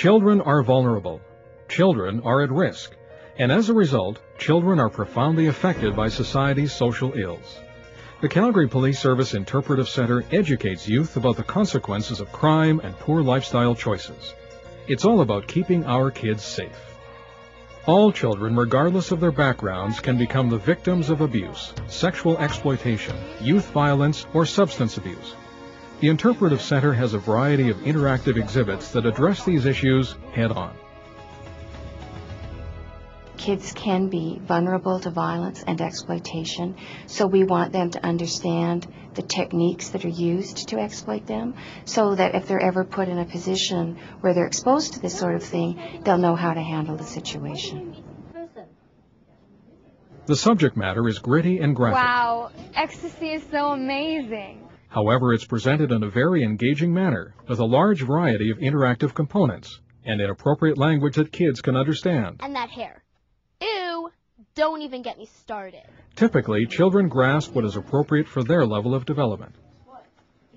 Children are vulnerable. Children are at risk. And as a result, children are profoundly affected by society's social ills. The Calgary Police Service Interpretive Center educates youth about the consequences of crime and poor lifestyle choices. It's all about keeping our kids safe. All children, regardless of their backgrounds, can become the victims of abuse, sexual exploitation, youth violence, or substance abuse. The Interpretive Center has a variety of interactive exhibits that address these issues head-on. Kids can be vulnerable to violence and exploitation, so we want them to understand the techniques that are used to exploit them, so that if they're ever put in a position where they're exposed to this sort of thing, they'll know how to handle the situation. The subject matter is gritty and graphic. Wow, ecstasy is so amazing. However, it's presented in a very engaging manner, with a large variety of interactive components, and in appropriate language that kids can understand. And that hair. Ew, don't even get me started. Typically, children grasp what is appropriate for their level of development.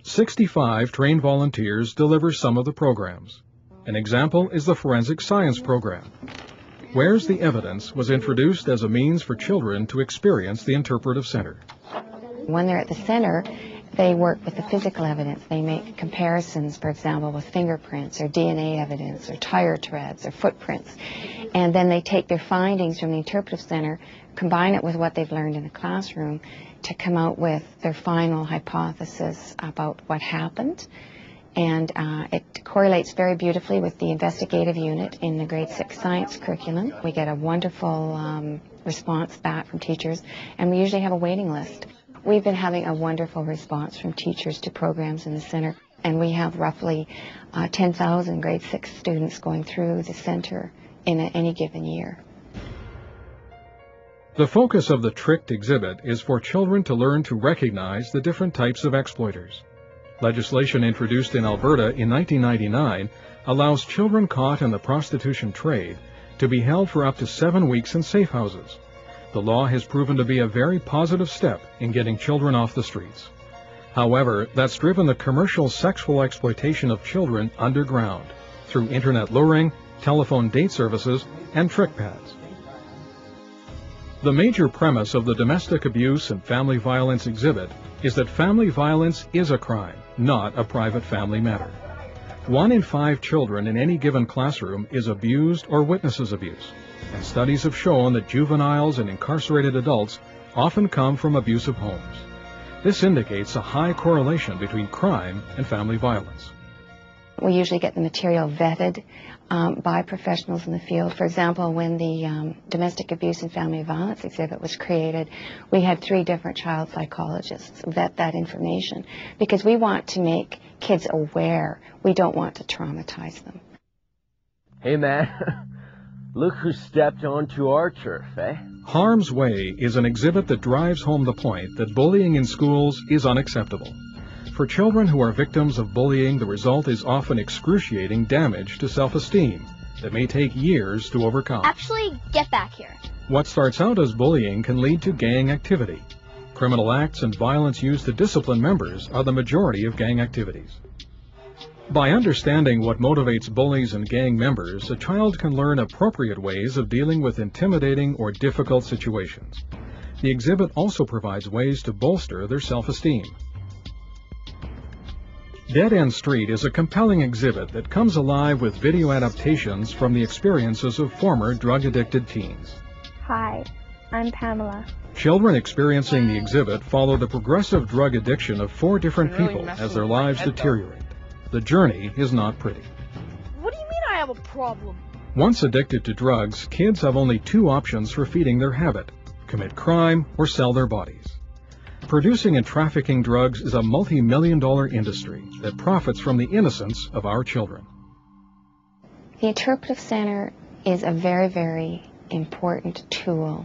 65 trained volunteers deliver some of the programs. An example is the Forensic Science program. Where's the Evidence was introduced as a means for children to experience the Interpretive Center. When they're at the center, they work with the physical evidence. They make comparisons, for example, with fingerprints or DNA evidence or tire treads or footprints. And then they take their findings from the Interpretive Center, combine it with what they've learned in the classroom to come out with their final hypothesis about what happened. And it correlates very beautifully with the investigative unit in the grade 6 science curriculum. We get a wonderful response back from teachers, and we usually have a waiting list. We've been having a wonderful response from teachers to programs in the center, and we have roughly 10,000 grade 6 students going through the center in any given year. The focus of the Tricked exhibit is for children to learn to recognize the different types of exploiters. Legislation introduced in Alberta in 1999 allows children caught in the prostitution trade to be held for up to 7 weeks in safe houses. The law has proven to be a very positive step in getting children off the streets. However, that's driven the commercial sexual exploitation of children underground through internet luring, telephone date services, and trick pads. The major premise of the Domestic Abuse and Family Violence exhibit is that family violence is a crime, not a private family matter. 1 in 5 children in any given classroom is abused or witnesses abuse, and studies have shown that juveniles and incarcerated adults often come from abusive homes. This indicates a high correlation between crime and family violence. We usually get the material vetted by professionals in the field. For example, when the Domestic Abuse and Family Violence exhibit was created, we had 3 different child psychologists vet that information because we want to make kids aware. We don't want to traumatize them. Hey man, look who stepped onto our turf, eh? Harm's Way is an exhibit that drives home the point that bullying in schools is unacceptable. For children who are victims of bullying, the result is often excruciating damage to self-esteem that may take years to overcome. Actually, get back here. What starts out as bullying can lead to gang activity. Criminal acts and violence used to discipline members are the majority of gang activities. By understanding what motivates bullies and gang members, a child can learn appropriate ways of dealing with intimidating or difficult situations. The exhibit also provides ways to bolster their self-esteem. Dead End Street is a compelling exhibit that comes alive with video adaptations from the experiences of former drug-addicted teens. Hi, I'm Pamela. Children experiencing the exhibit follow the progressive drug addiction of 4 different people as their lives deteriorate. The journey is not pretty. What do you mean I have a problem? Once addicted to drugs, kids have only 2 options for feeding their habit: commit crime or sell their bodies. Producing and trafficking drugs is a multi-million-dollar industry that profits from the innocence of our children. The Interpretive Center is a very, very important tool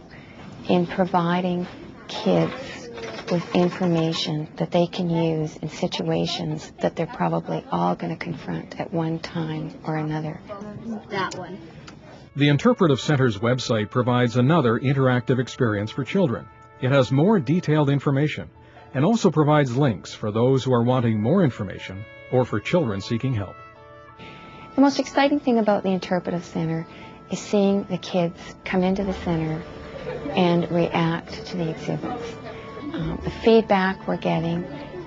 in providing kids with information that they can use in situations that they're probably all going to confront at one time or another. That one. The Interpretive Center's website provides another interactive experience for children. It has more detailed information and also provides links for those who are wanting more information or for children seeking help. The most exciting thing about the Interpretive Center is seeing the kids come into the center and react to the exhibits. The feedback we're getting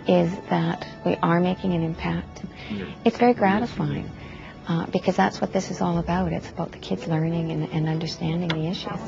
is that we are making an impact. It's very gratifying because that's what this is all about. It's about the kids learning and understanding the issues.